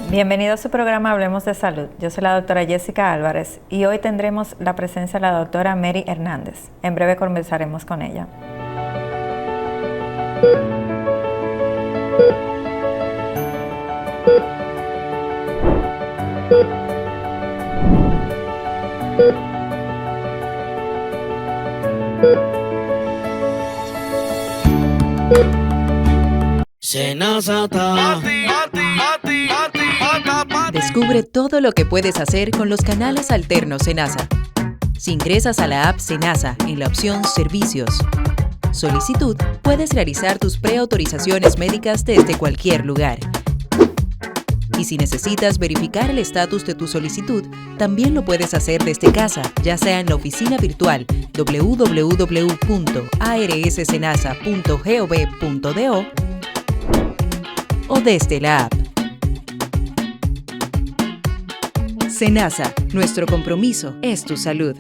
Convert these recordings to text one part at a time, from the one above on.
Bienvenido a su programa Hablemos de Salud. Yo soy la doctora Jessica Álvarez y hoy tendremos la presencia de la doctora Mary Hernández. En breve conversaremos con ella. Descubre todo lo que puedes hacer con los canales alternos Senasa. Si ingresas a la app Senasa en la opción Servicios, Solicitud, puedes realizar tus preautorizaciones médicas desde cualquier lugar. Y si necesitas verificar el estatus de tu solicitud, también lo puedes hacer desde casa, ya sea en la oficina virtual www.arssenasa.gov.do o desde la app. Senasa, nuestro compromiso es tu salud.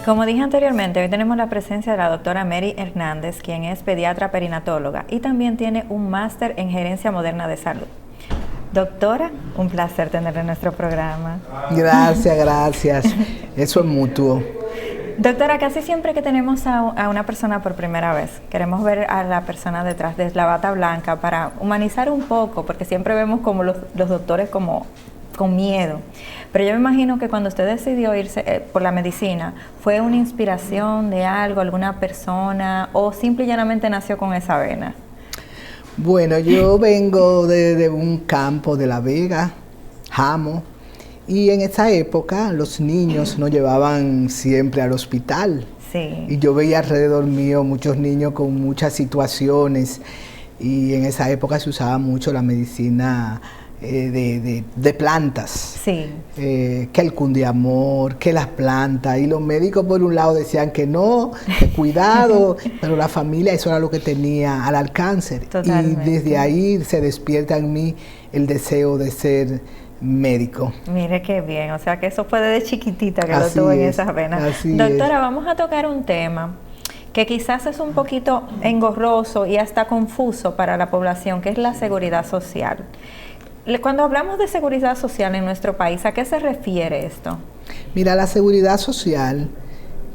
Como dije anteriormente, hoy tenemos la presencia de la doctora Mary Hernández, quien es pediatra perinatóloga y también tiene un máster en gerencia moderna de salud. Doctora, un placer tenerla en nuestro programa. Gracias. Eso es mutuo. Doctora, casi siempre que tenemos a una persona por primera vez, queremos ver a la persona detrás de la bata blanca para humanizar un poco, porque siempre vemos como los doctores como con miedo. Pero yo me imagino que cuando usted decidió irse por la medicina, ¿fue una inspiración de algo, alguna persona, o simple y llanamente nació con esa vena? Bueno, yo vengo de un campo de La Vega, Jamo, y en esa época los niños nos llevaban siempre al hospital. Sí. Y yo veía alrededor mío muchos niños con muchas situaciones, y en esa época se usaba mucho la medicina de plantas, sí. Que el cundiamor, que las plantas, y los médicos por un lado decían que no, que cuidado, pero la familia eso era lo que tenía al alcance. Totalmente. Y desde ahí se despierta en mí el deseo de ser médico. Mire qué bien, o sea que eso fue desde chiquitita que lo tuvo en esas venas. Doctora, vamos a tocar un tema que quizás es un poquito engorroso y hasta confuso para la población, que es la seguridad social. Cuando hablamos de seguridad social en nuestro país, ¿a qué se refiere esto? Mira, la seguridad social,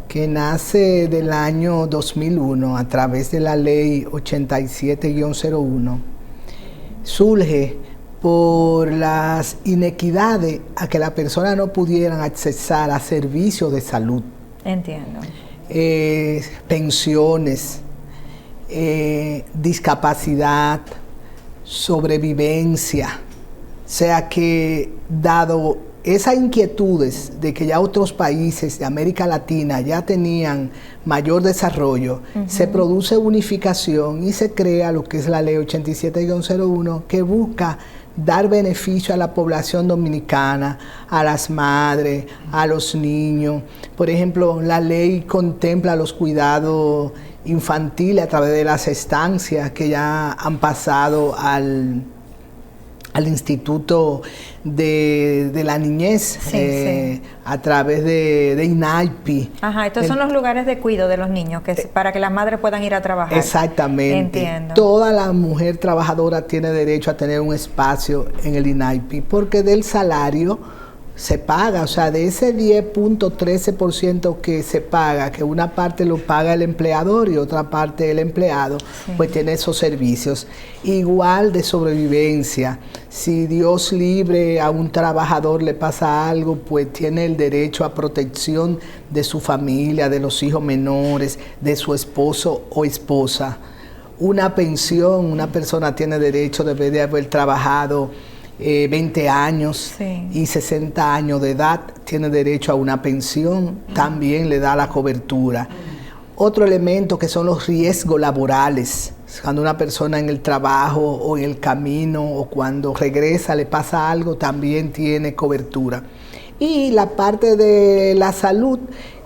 que nace del año 2001 a través de la ley 87-01, surge por las inequidades a que las personas no pudieran accesar a servicios de salud. Entiendo. Pensiones, discapacidad, sobrevivencia. O sea que, dado esas inquietudes de que ya otros países de América Latina ya tenían mayor desarrollo, se produce unificación y se crea lo que es la ley 87-01, que busca dar beneficio a la población dominicana, a las madres, a los niños. Por ejemplo, la ley contempla los cuidados infantiles a través de las estancias que ya han pasado al Instituto de la Niñez, sí. A través de INAIPI. Ajá, estos son los lugares de cuidado de los niños, que es para que las madres puedan ir a trabajar. Exactamente. Entiendo. Toda la mujer trabajadora tiene derecho a tener un espacio en el INAIPI, porque del salario se paga, o sea, de ese 10.13% que se paga, que una parte lo paga el empleador y otra parte el empleado, sí, pues tiene esos servicios. Igual de sobrevivencia, si Dios libre a un trabajador le pasa algo, pues tiene el derecho a protección de su familia, de los hijos menores, de su esposo o esposa. Una pensión, una persona tiene derecho de haber trabajado 20 años, sí, y 60 años de edad, tiene derecho a una pensión, también le da la cobertura. Otro elemento que son los riesgos laborales, Cuando una persona en el trabajo o en el camino o cuando regresa le pasa algo, también tiene cobertura. Y la parte de la salud,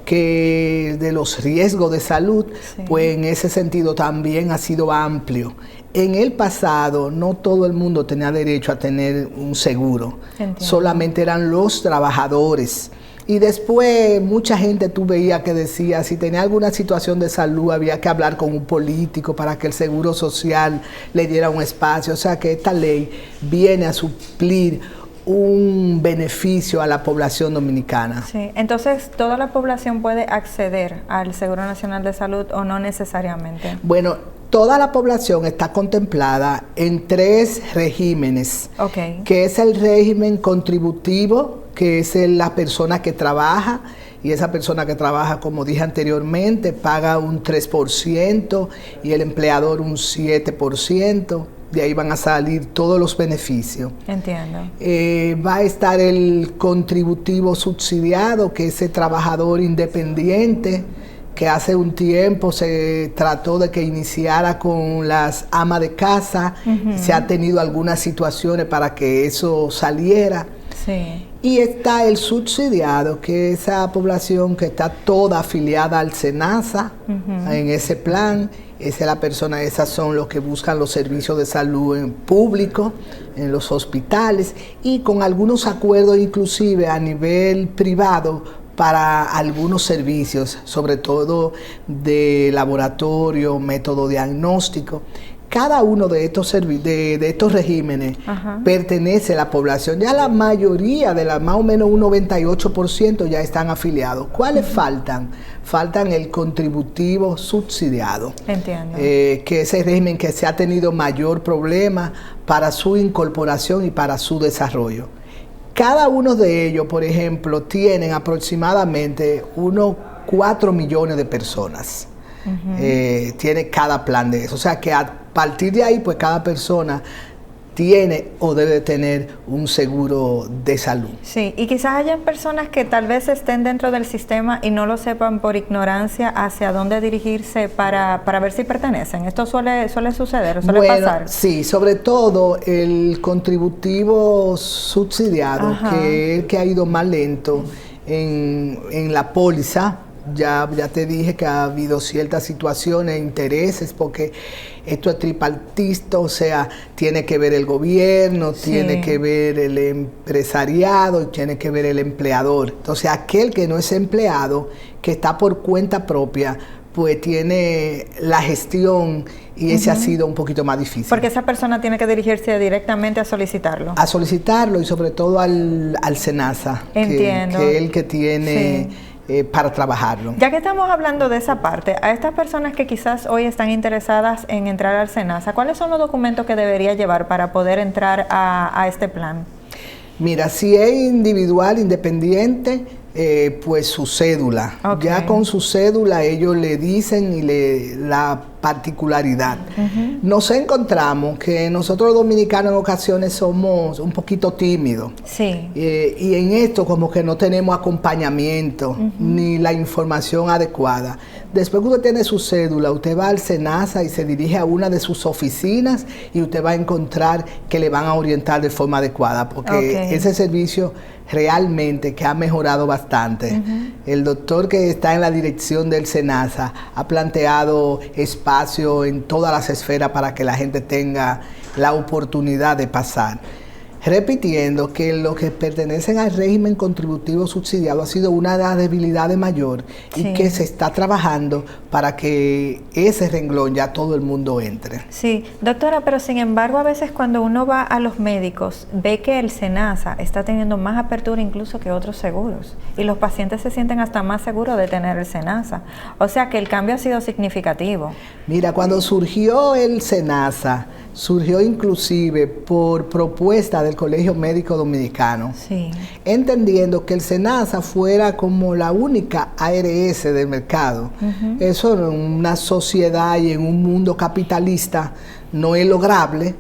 que de los riesgos de salud, sí, pues en ese sentido también ha sido amplio. En el pasado no todo el mundo tenía derecho a tener un seguro. Entiendo. Solamente eran los trabajadores. Y después mucha gente tú veías que decía, si tenía alguna situación de salud había que hablar con un político para que el Seguro Social le diera un espacio. O sea que esta ley viene a suplir un beneficio a la población dominicana. Sí, entonces, ¿toda la población puede acceder al Seguro Nacional de Salud o no necesariamente? Bueno, toda la población está contemplada en 3 regímenes, okay, que es el régimen contributivo, que es la persona que trabaja, y esa persona que trabaja, como dije anteriormente, paga un 3% y el empleador un 7%. De ahí van a salir todos los beneficios. Entiendo. Va a estar el contributivo subsidiado, que es el trabajador independiente, que hace un tiempo se trató de que iniciara con las amas de casa. Se ha tenido algunas situaciones para que eso saliera. Sí. Y está el subsidiado, que es esa población que está toda afiliada al SENASA, en ese plan. Esa es la persona, esas son los que buscan los servicios de salud en público, en los hospitales, y con algunos acuerdos inclusive a nivel privado para algunos servicios, sobre todo de laboratorio, método diagnóstico. Cada uno de estos regímenes pertenece a la población. Ya la mayoría de más o menos un 98% ya están afiliados. ¿Cuáles faltan? Faltan el contributivo subsidiado. Entiendo. Que es el régimen que se ha tenido mayor problema para su incorporación y para su desarrollo. Cada uno de ellos, por ejemplo, tienen aproximadamente unos 4 millones de personas. Tiene cada plan de eso. O sea que a partir de ahí, pues cada persona tiene o debe tener un seguro de salud. Sí, y quizás hayan personas que tal vez estén dentro del sistema y no lo sepan por ignorancia hacia dónde dirigirse para ver si pertenecen. ¿Esto suele suceder, suele pasar? Sí, sobre todo el contributivo subsidiado, que es el que ha ido más lento en la póliza. Ya te dije que ha habido ciertas situaciones, intereses, porque esto es tripartito, o sea, tiene que ver el gobierno, sí, tiene que ver el empresariado y tiene que ver el empleador. Entonces, aquel que no es empleado, que está por cuenta propia, pues tiene la gestión y ese ha sido un poquito más difícil. Porque esa persona tiene que dirigirse directamente a solicitarlo. A solicitarlo y sobre todo al SENASA. Entiendo. Que es el que tiene... Sí. Para trabajarlo. Ya que estamos hablando de esa parte, a estas personas que quizás hoy están interesadas en entrar al SENASA, ¿cuáles son los documentos que debería llevar para poder entrar a este plan? Mira, si es individual, independiente, pues su cédula. Okay. Ya con su cédula ellos le dicen y la particularidad. Nos encontramos que nosotros los dominicanos en ocasiones somos un poquito tímidos. Sí. Y en esto como que no tenemos acompañamiento ni la información adecuada. Después que usted tiene su cédula, usted va al SENASA y se dirige a una de sus oficinas y usted va a encontrar que le van a orientar de forma adecuada, porque ese servicio realmente que ha mejorado bastante. El doctor que está en la dirección del SENASA ha planteado espacio en todas las esferas para que la gente tenga la oportunidad de pasar. Repitiendo que los que pertenecen al régimen contributivo subsidiado ha sido una de las debilidades mayor y que se está trabajando para que ese renglón ya todo el mundo entre. Sí, doctora, pero sin embargo a veces cuando uno va a los médicos ve que el SENASA está teniendo más apertura incluso que otros seguros y los pacientes se sienten hasta más seguros de tener el SENASA. O sea que el cambio ha sido significativo. Mira, cuando surgió el SENASA, surgió inclusive por propuesta del Colegio Médico Dominicano, entendiendo que el SENASA fuera como la única ARS del mercado. Eso en una sociedad y en un mundo capitalista no es lograble.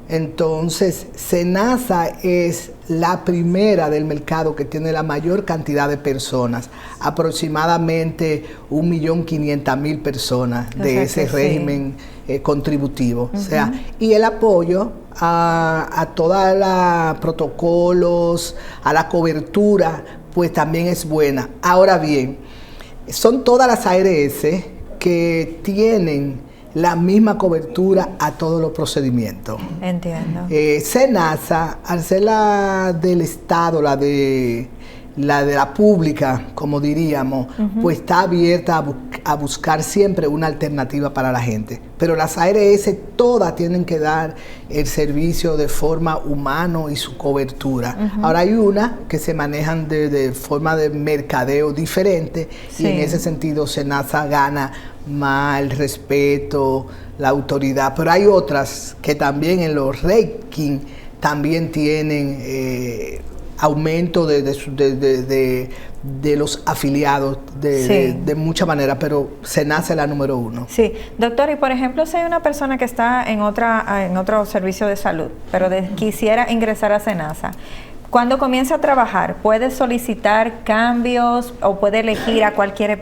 Entonces, SENASA es la primera del mercado que tiene la mayor cantidad de personas, aproximadamente 1.500.000 personas de ese régimen contributivo. O sea, y el apoyo a todos los protocolos, a la cobertura, pues también es buena. Ahora bien, son todas las ARS que tienen la misma cobertura a todos los procedimientos. Entiendo. SENASA, al ser la del Estado, la de la pública, como diríamos, pues está abierta a buscar siempre una alternativa para la gente. Pero las ARS todas tienen que dar el servicio de forma humana y su cobertura. Ahora hay unas que se manejan de forma de mercadeo diferente, y en ese sentido SENASA gana más el respeto, la autoridad. Pero hay otras que también en los rankings también tienen aumento de los afiliados de mucha manera, pero SENASA es la número 1. Sí, doctor, y por ejemplo, si hay una persona que está en otro servicio de salud, pero quisiera ingresar a SENASA, cuando comienza a trabajar, ¿puede solicitar cambios o puede elegir a cualquier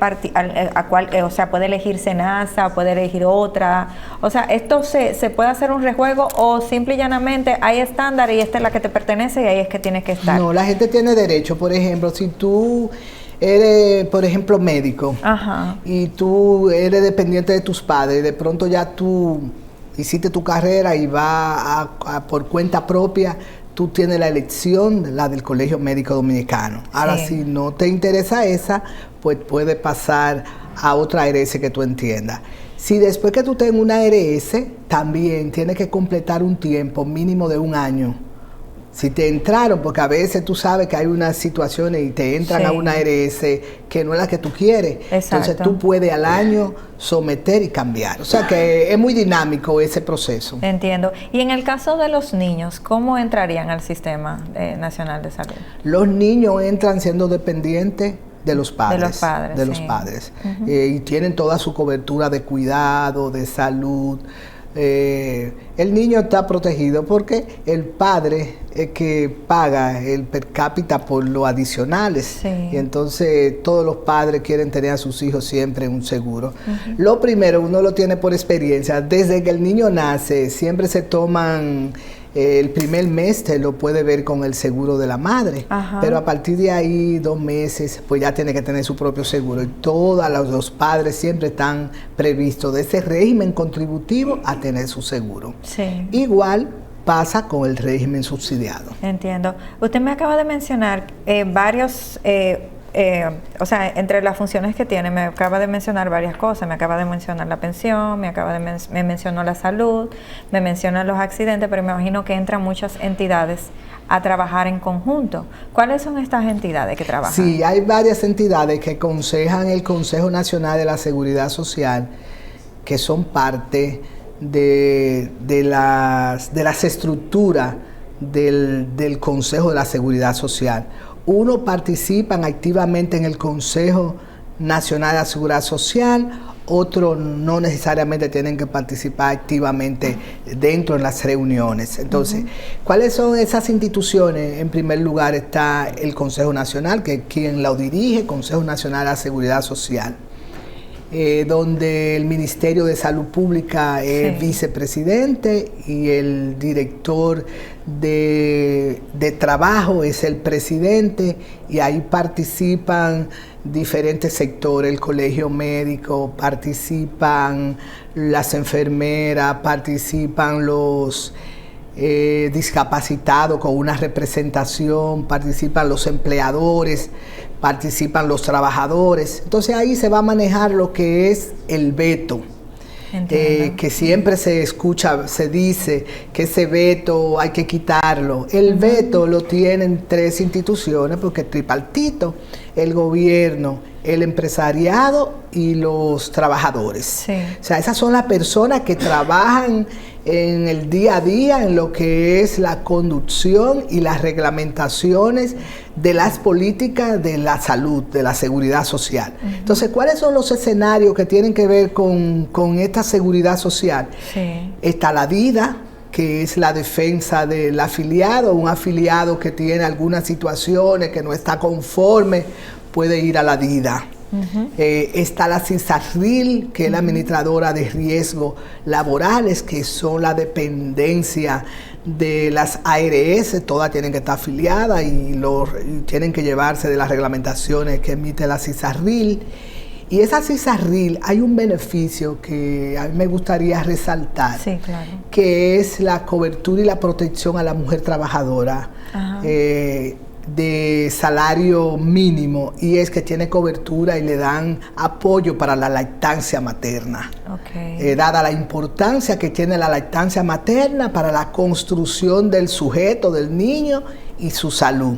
o sea, puede elegir SENASA, puede elegir otra? O sea, ¿esto se puede hacer un rejuego o simple y llanamente hay estándar y esta es la que te pertenece y ahí es que tienes que estar? No, la gente tiene derecho. Por ejemplo, si tú eres, por ejemplo, médico, y tú eres dependiente de tus padres, de pronto ya tú hiciste tu carrera y vas por cuenta propia, tú tienes la elección, la del Colegio Médico Dominicano. Ahora, si no te interesa esa, pues puedes pasar a otra ARS que tú entiendas. Si después que tú tengas una ARS, también tienes que completar un tiempo mínimo de 1 año. Si te entraron, porque a veces tú sabes que hay unas situaciones y te entran a una ARS que no es la que tú quieres. Exacto. Entonces tú puedes al año someter y cambiar. O sea que es muy dinámico ese proceso. Entiendo. Y en el caso de los niños, ¿cómo entrarían al Sistema Nacional de Salud? Los niños entran siendo dependientes de los padres. De los padres. De los padres. Y tienen toda su cobertura de cuidado, de salud. El niño está protegido porque el padre es que paga el per cápita por los adicionales, y entonces todos los padres quieren tener a sus hijos siempre en un seguro. Lo primero, uno lo tiene por experiencia, desde que el niño nace siempre se toman el primer mes, te lo puede ver con el seguro de la madre, pero a partir de ahí 2 meses pues ya tiene que tener su propio seguro, y todos los padres siempre están previstos de ese régimen contributivo a tener su seguro. Igual pasa con el régimen subsidiado. Entiendo. Usted me acaba de mencionar varios o sea, entre las funciones que tiene, me acaba de mencionar varias cosas. Me acaba de mencionar la pensión, me mencionó la salud, me mencionan los accidentes, pero me imagino que entran muchas entidades a trabajar en conjunto. ¿Cuáles son estas entidades que trabajan? Sí, hay varias entidades que aconsejan el Consejo Nacional de la Seguridad Social, que son parte de las estructuras del Consejo de la Seguridad Social. Unos participan activamente en el Consejo Nacional de la Seguridad Social, otros no necesariamente tienen que participar activamente dentro de las reuniones. Entonces, ¿cuáles son esas instituciones? En primer lugar está el Consejo Nacional, que es quien lo dirige, Consejo Nacional de la Seguridad Social, donde el Ministerio de Salud Pública es vicepresidente y el director de trabajo es el presidente, y ahí participan diferentes sectores, el colegio médico, participan las enfermeras, participan los discapacitados con una representación, participan los empleadores, participan los trabajadores. Entonces ahí se va a manejar lo que es el veto. Que siempre se escucha, se dice que ese veto hay que quitarlo. El veto lo tienen 3 instituciones, porque el tripartito, el gobierno, el empresariado y los trabajadores. O sea, esas son las personas que trabajan en el día a día en lo que es la conducción y las reglamentaciones de las políticas de la salud, de la seguridad social. Entonces, ¿cuáles son los escenarios que tienen que ver con esta seguridad social? Está la vida, que es la defensa del afiliado. Un afiliado que tiene algunas situaciones, que no está conforme, puede ir a la DIDA. Está la CISARRIL, que es la administradora de riesgos laborales, que son la dependencia de las ARS, todas tienen que estar afiliadas y tienen que llevarse de las reglamentaciones que emite la CISARRIL. Y esa CISARRIL, hay un beneficio que a mí me gustaría resaltar, sí, claro, que es la cobertura y la protección a la mujer trabajadora de salario mínimo, y es que tiene cobertura y le dan apoyo para la lactancia materna. Dada la importancia que tiene la lactancia materna para la construcción del sujeto, del niño y su salud,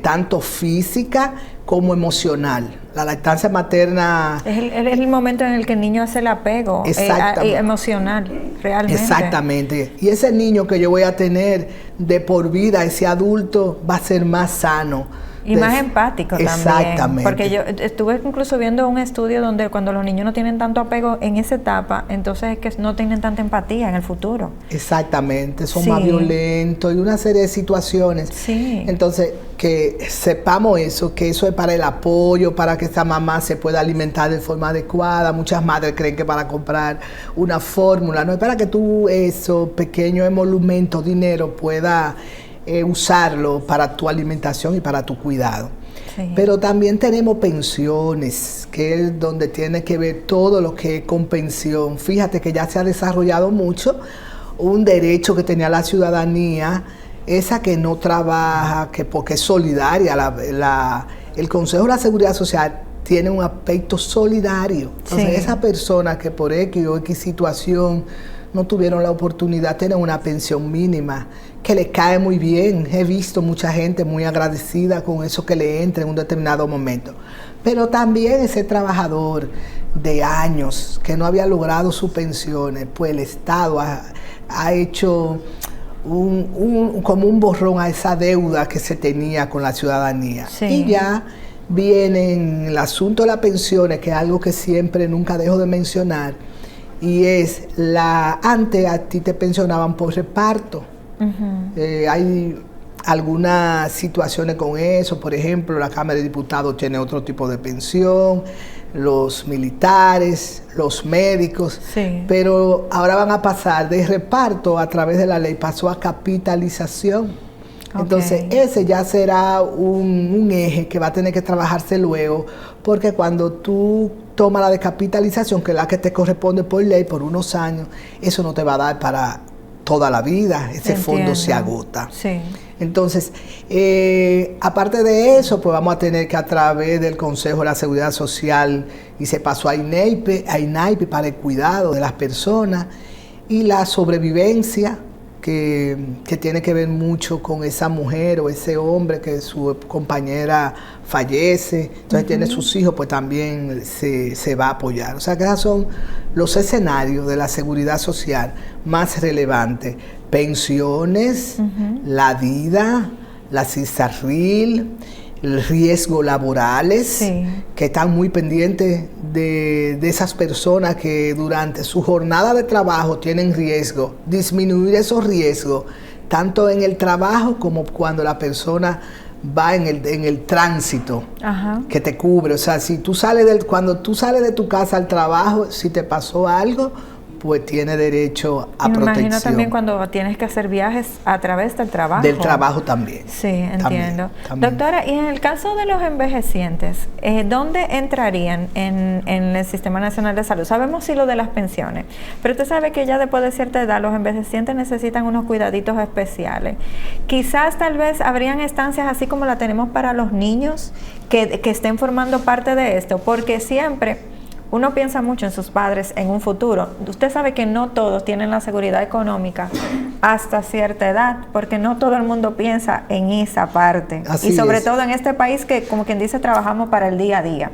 tanto física como emocional. La lactancia materna es el momento en el que el niño hace el apego emocional, realmente. Exactamente. Y ese niño que yo voy a tener de por vida, ese adulto, va a ser más sano. Y más empático también. Exactamente. Porque yo estuve incluso viendo un estudio donde cuando los niños no tienen tanto apego en esa etapa, entonces es que no tienen tanta empatía en el futuro. Exactamente, son más violentos y una serie de situaciones. Sí. Entonces, que sepamos eso, que eso es para el apoyo, para que esta mamá se pueda alimentar de forma adecuada. Muchas madres creen que para comprar una fórmula, no es para que tú eso, pequeño emolumento, dinero, pueda usarlo para tu alimentación y para tu cuidado. Sí. Pero también tenemos pensiones, que es donde tiene que ver todo lo que es con pensión. Fíjate que ya se ha desarrollado mucho un derecho que tenía la ciudadanía, esa que no trabaja, que porque es solidaria. El Consejo de la Seguridad Social tiene un aspecto solidario. Entonces, esa persona que por X o X situación no tuvieron la oportunidad de tener una pensión mínima, que le cae muy bien. He visto mucha gente muy agradecida con eso que le entra en un determinado momento. Pero también ese trabajador de años que no había logrado sus pensiones, pues el Estado ha hecho como un borrón a esa deuda que se tenía con la ciudadanía. Sí. Y ya viene el asunto de las pensiones, que es algo que siempre nunca dejo de mencionar, y es antes a ti te pensionaban por reparto. Hay algunas situaciones con eso. Por ejemplo, la Cámara de Diputados tiene otro tipo de pensión, los militares, los médicos, pero ahora van a pasar de reparto, a través de la ley pasó a capitalización. Entonces ese ya será un eje que va a tener que trabajarse luego, porque cuando tú tomas la de capitalización, que es la que te corresponde por ley por unos años, eso no te va a dar para toda la vida, ese fondo se agota. Sí. Entonces, aparte de eso, pues vamos a tener que, a través del Consejo de la Seguridad Social, y se pasó a INAIPI para el cuidado de las personas y la sobrevivencia, que tiene que ver mucho con esa mujer o ese hombre que su compañera fallece, entonces tiene sus hijos, pues también se va a apoyar. O sea que esos son los escenarios de la seguridad social más relevantes: pensiones, la vida, la CISARRIL, el riesgo laborales, que están muy pendientes de esas personas que durante su jornada de trabajo tienen riesgo, disminuir esos riesgos, tanto en el trabajo como cuando la persona va en el tránsito, que te cubre. O sea, si tú cuando tú sales de tu casa al trabajo, si te pasó algo, pues tiene derecho a protección. Me imagino también cuando tienes que hacer viajes a través del trabajo. Del trabajo también. Sí, entiendo. También. Doctora, y en el caso de los envejecientes, ¿dónde entrarían en el Sistema Nacional de Salud? Sabemos sí lo de las pensiones, pero usted sabe que ya después de cierta edad los envejecientes necesitan unos cuidaditos especiales. Quizás tal vez habrían estancias así como la tenemos para los niños que estén formando parte de esto, porque siempre uno piensa mucho en sus padres en un futuro. Usted sabe que no todos tienen la seguridad económica hasta cierta edad, porque no todo el mundo piensa en esa parte. Así y sobre todo en este país que, como quien dice, trabajamos para el día a día.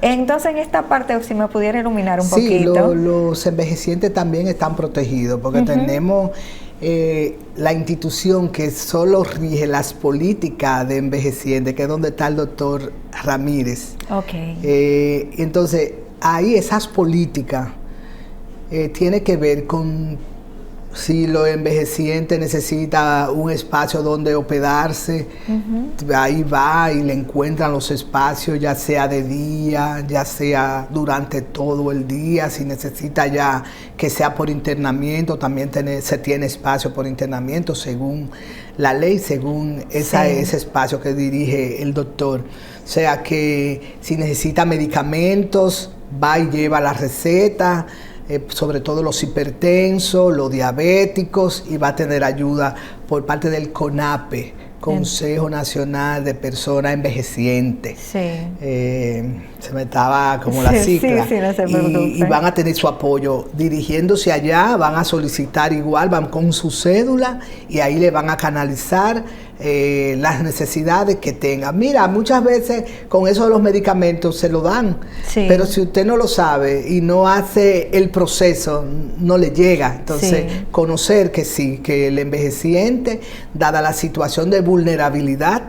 Entonces, en esta parte, si me pudiera iluminar un poquito. Sí, los envejecientes también están protegidos, porque tenemos la institución que solo rige las políticas de envejecientes, que es donde está el doctor Ramírez. Entonces, ahí esas políticas tienen que ver con Si los envejecientes necesitan un espacio donde hospedarse, ahí va y le encuentran los espacios, ya sea de día, ya sea durante todo el día. Si necesita ya que sea por internamiento, también se tiene espacio por internamiento según la ley, según ese espacio que dirige el doctor. O sea que si necesita medicamentos, va y lleva la receta, sobre todo los hipertensos, los diabéticos, y va a tener ayuda por parte del CONAPE, Consejo Nacional de Personas Envejecientes. Se me estaba como la sigla. No se preocupe. Y van a tener su apoyo. Dirigiéndose allá, van a solicitar igual, van con su cédula y ahí le van a canalizar las necesidades que tengan. Mira, muchas veces con eso de los medicamentos se lo dan, pero si usted no lo sabe y no hace el proceso, no le llega. Entonces, conocer que sí, que el envejeciente, dada la situación de vulnerabilidad,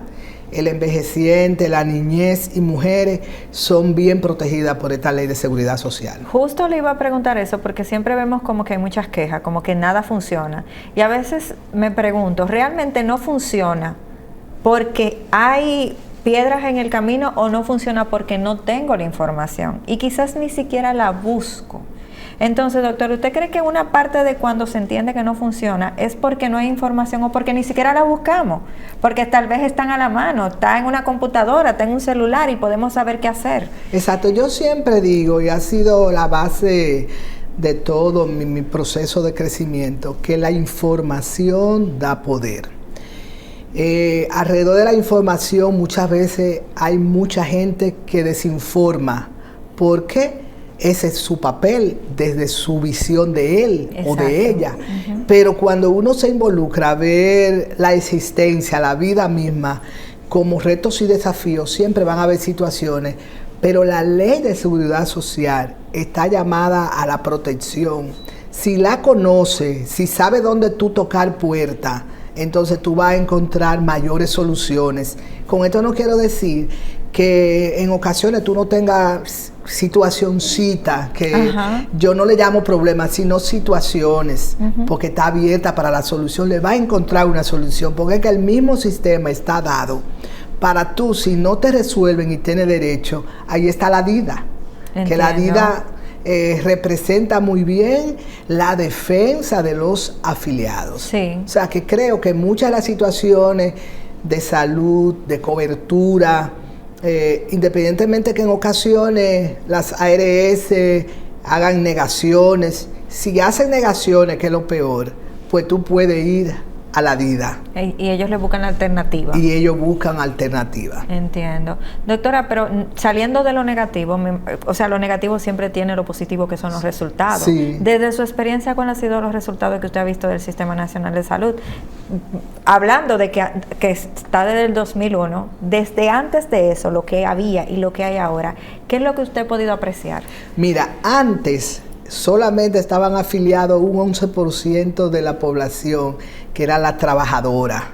el envejeciente, la niñez y mujeres son bien protegidas por esta ley de seguridad social. Justo le iba a preguntar eso porque siempre vemos como que hay muchas quejas, como que nada funciona. Y a veces me pregunto, ¿realmente no funciona porque hay piedras en el camino o no funciona porque no tengo la información? Y quizás ni siquiera la busco. Entonces, doctor, ¿usted cree que una parte de cuando se entiende que no funciona es porque no hay información o porque ni siquiera la buscamos? Porque tal vez están a la mano, está en una computadora, está en un celular y podemos saber qué hacer. Exacto, yo siempre digo, y ha sido la base de todo mi proceso de crecimiento, que la información da poder. Alrededor de la información muchas veces hay mucha gente que desinforma. ¿Por qué? Ese es su papel desde su visión de él o de ella. Pero cuando uno se involucra a ver la existencia, la vida misma, como retos y desafíos, siempre van a haber situaciones. Pero la ley de seguridad social está llamada a la protección. Si la conoces, si sabes dónde tú tocar puerta, entonces tú vas a encontrar mayores soluciones. Con esto no quiero decir que en ocasiones tú no tengas situacioncita, que yo no le llamo problemas, sino situaciones, porque está abierta para la solución, le va a encontrar una solución, porque es que el mismo sistema está dado para tú, si no te resuelven y tienes derecho, ahí está la DIDA. Entiendo. Que la DIDA representa muy bien la defensa de los afiliados. O sea, que creo que muchas de las situaciones de salud, de cobertura, independientemente que en ocasiones las ARS hagan negaciones, si hacen negaciones, que es lo peor, pues tú puedes ir a la DIDA. Y ellos le buscan alternativas. Y ellos buscan alternativas. Entiendo. Doctora, pero saliendo de lo negativo, o sea, lo negativo siempre tiene lo positivo que son los resultados. Desde su experiencia, ¿cuáles han sido los resultados que usted ha visto del Sistema Nacional de Salud? Hablando de que está desde el 2001, desde antes de eso, lo que había y lo que hay ahora, ¿qué es lo que usted ha podido apreciar? Mira, antes solamente estaban afiliados un 11% de la población, que era la trabajadora.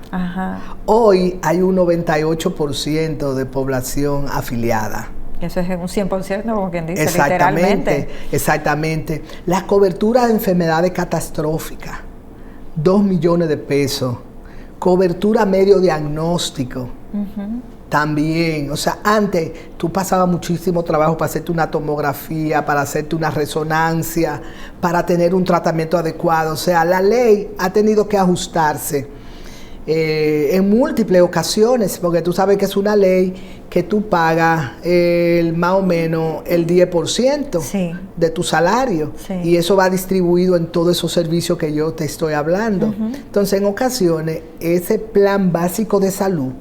Hoy hay un 98% de población afiliada. Eso es un 100%, como quien dice, literalmente. Exactamente. Las coberturas de enfermedades catastróficas, 2 millones de pesos. Cobertura medio diagnóstico. También, o sea, antes tú pasabas muchísimo trabajo para hacerte una tomografía, para hacerte una resonancia, para tener un tratamiento adecuado. O sea, la ley ha tenido que ajustarse en múltiples ocasiones, porque tú sabes que es una ley que tú pagas más o menos el 10% de tu salario, y eso va distribuido en todos esos servicios que yo te estoy hablando. Entonces, en ocasiones, ese plan básico de salud,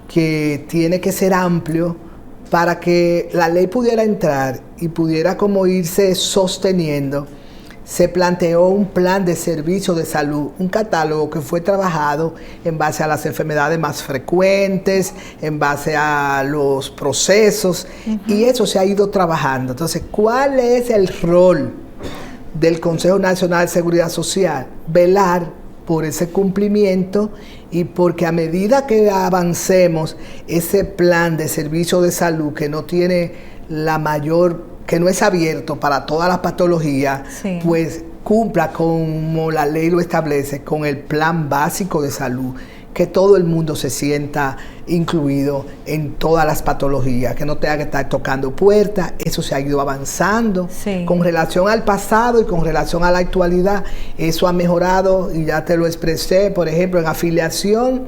que tiene que ser amplio para que la ley pudiera entrar y pudiera como irse sosteniendo, se planteó un plan de servicio de salud, un catálogo que fue trabajado en base a las enfermedades más frecuentes, en base a los procesos, y eso se ha ido trabajando. Entonces, ¿cuál es el rol del Consejo Nacional de Seguridad Social? Velar por ese cumplimiento, y porque a medida que avancemos ese plan de servicio de salud, que no tiene que no es abierto para todas las patologías, pues cumpla como la ley lo establece con el plan básico de salud, que todo el mundo se sienta incluido en todas las patologías, que no tenga que estar tocando puertas. Eso se ha ido avanzando. Sí. Con relación al pasado y con relación a la actualidad, eso ha mejorado y ya te lo expresé, por ejemplo, en afiliación,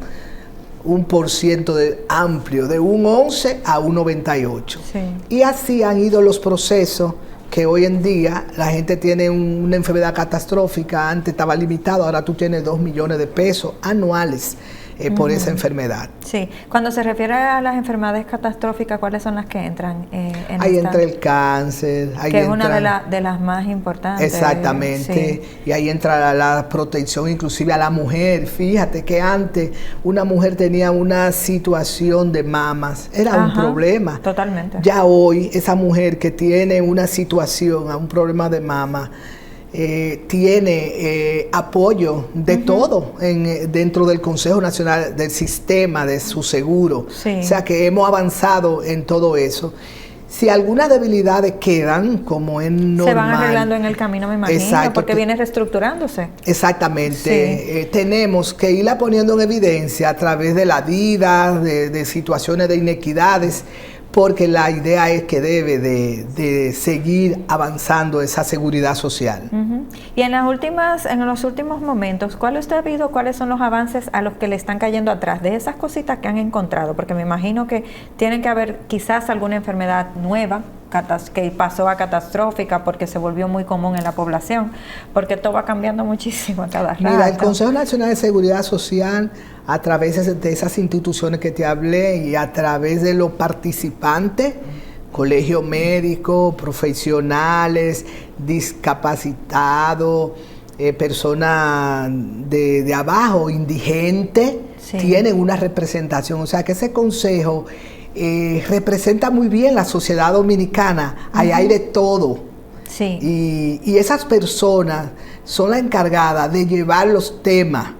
un % amplio, de un 11 a un 98. Sí. Y así han ido los procesos que hoy en día la gente tiene una enfermedad catastrófica, antes estaba limitado, ahora tú tienes 2 millones de pesos anuales por esa enfermedad. Sí, cuando se refiere a las enfermedades catastróficas, ¿cuáles son las que entran en ahí esta? entra el cáncer. Ahí que es entra, una de las más importantes. Exactamente, Sí. y ahí entra la protección inclusive a la mujer. Fíjate que antes una mujer tenía una situación de mamas, era un problema. Totalmente. Ya hoy esa mujer que tiene una situación, un problema de mama, tiene apoyo de todo dentro del Consejo Nacional del Sistema de su seguro. Sí. O sea que hemos avanzado en todo eso. Si algunas debilidades quedan, como es normal, se van arreglando en el camino, me imagino. Exacto, porque viene reestructurándose. Exactamente. Sí. Tenemos que irla poniendo en evidencia a través de la vida, de situaciones de inequidades, porque la idea es que debe de seguir avanzando esa seguridad social. Y en los últimos momentos, ¿cuáles son los avances a los que le están cayendo atrás de esas cositas que han encontrado? Porque me imagino que tienen que haber quizás alguna enfermedad nueva que pasó a catastrófica porque se volvió muy común en la población, porque todo va cambiando muchísimo a cada rato. Mira, el Consejo Nacional de Seguridad Social, a través de esas instituciones que te hablé y a través de los participantes, colegio médico, profesionales, discapacitados, personas de abajo, indigentes, Sí. tienen una representación. O sea que ese consejo representa muy bien la sociedad dominicana. Ahí hay de todo. Sí. Y esas personas son las encargadas de llevar los temas,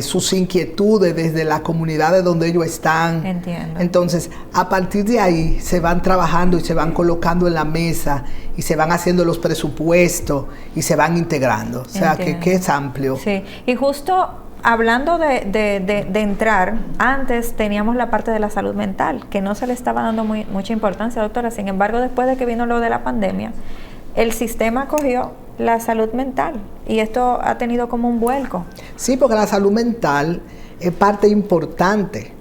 sus inquietudes desde la comunidad de donde ellos están. Entiendo. Entonces, a partir de ahí se van trabajando y se van colocando en la mesa y se van haciendo los presupuestos y se van integrando. O sea, que es amplio. Sí, y justo hablando de entrar, antes teníamos la parte de la salud mental, que no se le estaba dando mucha importancia, doctora. Sin embargo, después de que vino lo de la pandemia, el sistema cogió la salud mental y esto ha tenido como un vuelco. Sí, porque la salud mental es parte importante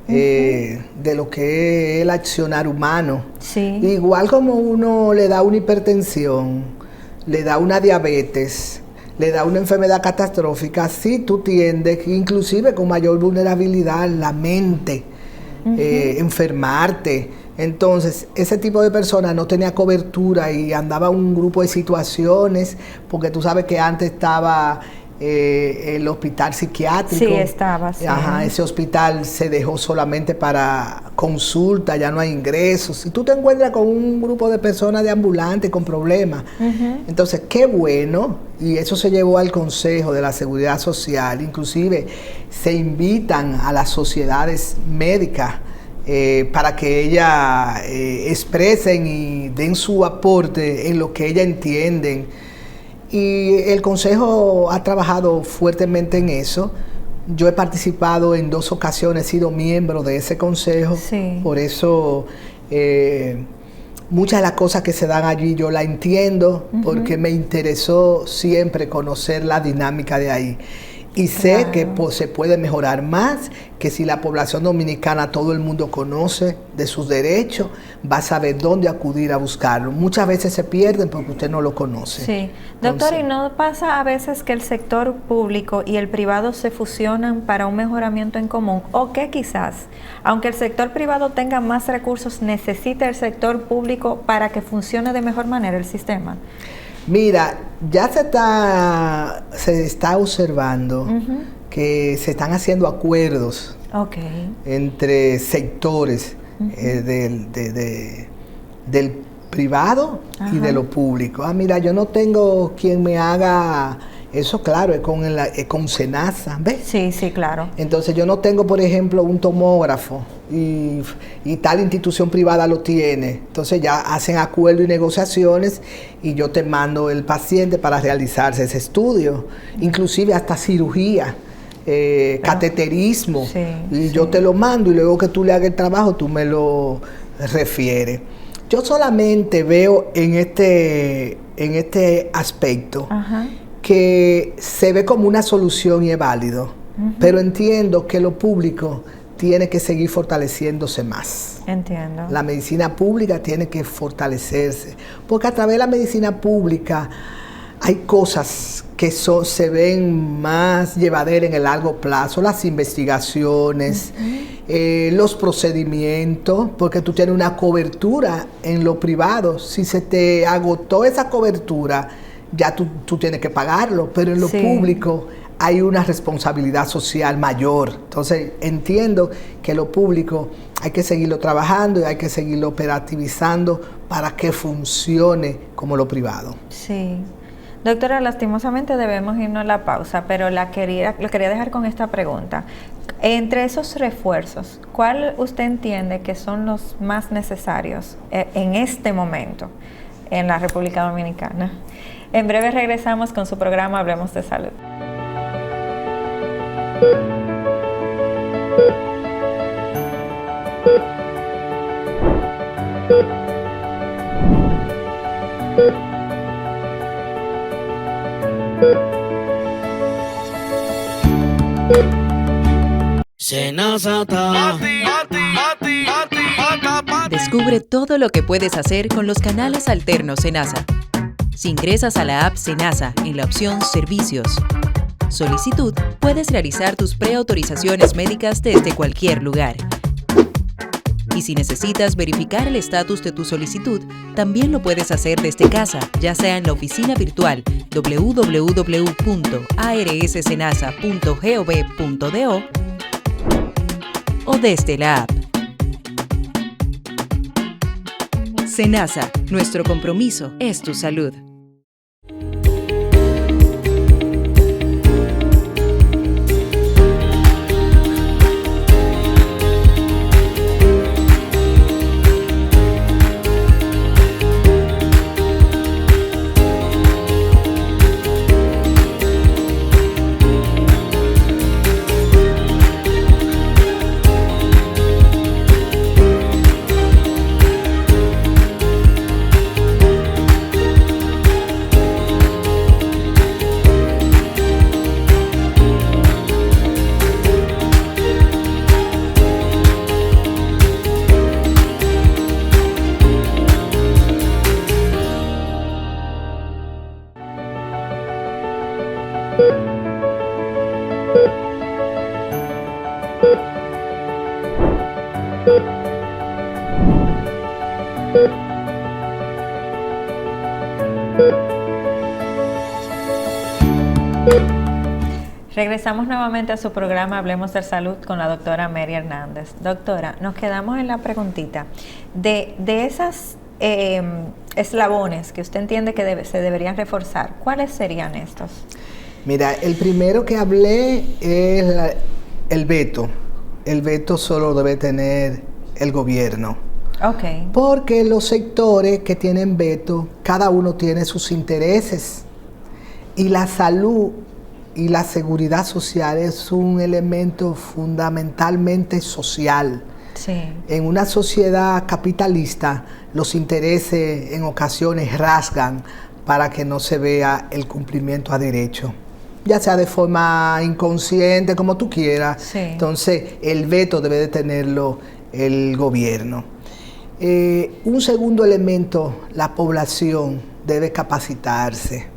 de lo que es el accionar humano. Sí. Igual como uno le da una hipertensión, le da una diabetes, le da una enfermedad catastrófica, sí tú tiendes, inclusive con mayor vulnerabilidad, la mente, enfermarte. Entonces, ese tipo de personas no tenía cobertura y andaba un grupo de situaciones, porque tú sabes que antes estaba el hospital psiquiátrico. Sí, estaba, sí. Ajá, ese hospital se dejó solamente para consulta, ya no hay ingresos. Si tú te encuentras con un grupo de personas de ambulantes con problemas, entonces qué bueno, y eso se llevó al Consejo de la Seguridad Social, inclusive se invitan a las sociedades médicas para que ellas expresen y den su aporte en lo que ellas entienden. Y el Consejo ha trabajado fuertemente en eso. Yo he participado en 2 ocasiones, he sido miembro de ese Consejo. Sí. Por eso muchas de las cosas que se dan allí yo la entiendo, porque me interesó siempre conocer la dinámica de ahí. Y sé que se puede mejorar más, que si la población dominicana, todo el mundo conoce de sus derechos, va a saber dónde acudir a buscarlo. Muchas veces se pierden porque usted no lo conoce. Sí. Doctor, ¿y no pasa a veces que el sector público y el privado se fusionan para un mejoramiento en común? ¿O que quizás, aunque el sector privado tenga más recursos, necesita el sector público para que funcione de mejor manera el sistema? Mira, ya se está observando que se están haciendo acuerdos entre sectores del privado y de lo público. Mira, yo no tengo quien me haga Eso, claro, es con SENASA, ¿ves? Sí, sí, claro. Entonces yo no tengo, por ejemplo, un tomógrafo y tal institución privada lo tiene. Entonces ya hacen acuerdos y negociaciones y yo te mando el paciente para realizarse ese estudio, inclusive hasta cirugía. Cateterismo, y yo te lo mando y luego que tú le hagas el trabajo tú me lo refieres. Yo solamente veo en este aspecto que se ve como una solución y es válido, pero entiendo que lo público tiene que seguir fortaleciéndose más. Entiendo. La medicina pública tiene que fortalecerse, porque a través de la medicina pública hay cosas que se ven más llevaderas en el largo plazo, las investigaciones, los procedimientos, porque tú tienes una cobertura en lo privado. Si se te agotó esa cobertura, ya tú tienes que pagarlo, pero en lo público hay una responsabilidad social mayor. Entonces entiendo que lo público hay que seguirlo trabajando y hay que seguirlo operativizando para que funcione como lo privado. Sí. Doctora, lastimosamente debemos irnos a la pausa, pero lo quería dejar con esta pregunta. Entre esos refuerzos, ¿cuál usted entiende que son los más necesarios en este momento en la República Dominicana? En breve regresamos con su programa Hablemos de Salud. Descubre todo lo que puedes hacer con los canales alternos SENASA. Si ingresas a la app SENASA en la opción Servicios, Solicitud, puedes realizar tus preautorizaciones médicas desde cualquier lugar. Y si necesitas verificar el estatus de tu solicitud, también lo puedes hacer desde casa, ya sea en la oficina virtual www.arssenasa.gov.do o desde la app. SENASA, nuestro compromiso es tu salud. Regresamos nuevamente a su programa Hablemos de Salud con la doctora Mary Hernández. Doctora, nos quedamos en la preguntita de esas eslabones que usted entiende que se deberían reforzar. ¿Cuáles serían estos? Mira, el primero que hablé es el veto. El veto solo debe tener el gobierno. Okay. Porque los sectores que tienen veto, cada uno tiene sus intereses. Y la salud y la seguridad social es un elemento fundamentalmente social. Sí. En una sociedad capitalista, los intereses en ocasiones rasgan para que no se vea el cumplimiento a derecho, ya sea de forma inconsciente, como tú quieras. Sí. Entonces, el veto debe de tenerlo el gobierno. Un segundo elemento, la población debe capacitarse,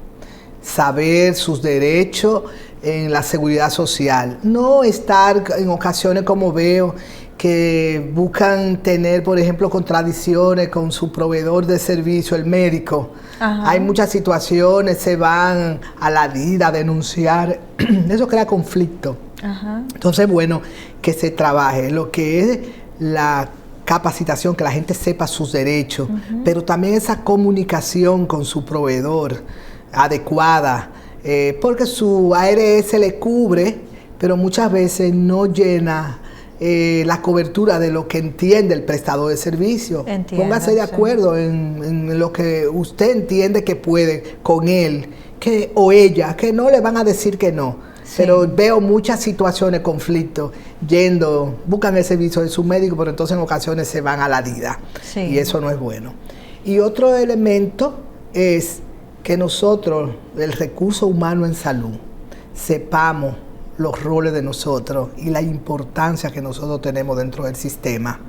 saber sus derechos en la seguridad social. No estar en ocasiones como veo que buscan tener, por ejemplo, contradicciones con su proveedor de servicio, el médico. Ajá. Hay muchas situaciones, se van a la DID a denunciar. Eso crea conflicto. Ajá. Entonces, bueno, que se trabaje lo que es la capacitación, que la gente sepa sus derechos, pero también esa comunicación con su proveedor adecuada, porque su ARS le cubre, pero muchas veces no llena la cobertura de lo que entiende el prestador de servicio. Entiendo, póngase de acuerdo en lo que usted entiende que puede con él o ella, que no le van a decir que no. Sí. Pero veo muchas situaciones, conflictos, buscan el servicio de su médico, pero entonces en ocasiones se van a la DIDA. Sí. Y eso no es bueno. Y otro elemento es que nosotros, el recurso humano en salud, sepamos los roles de nosotros y la importancia que nosotros tenemos dentro del sistema.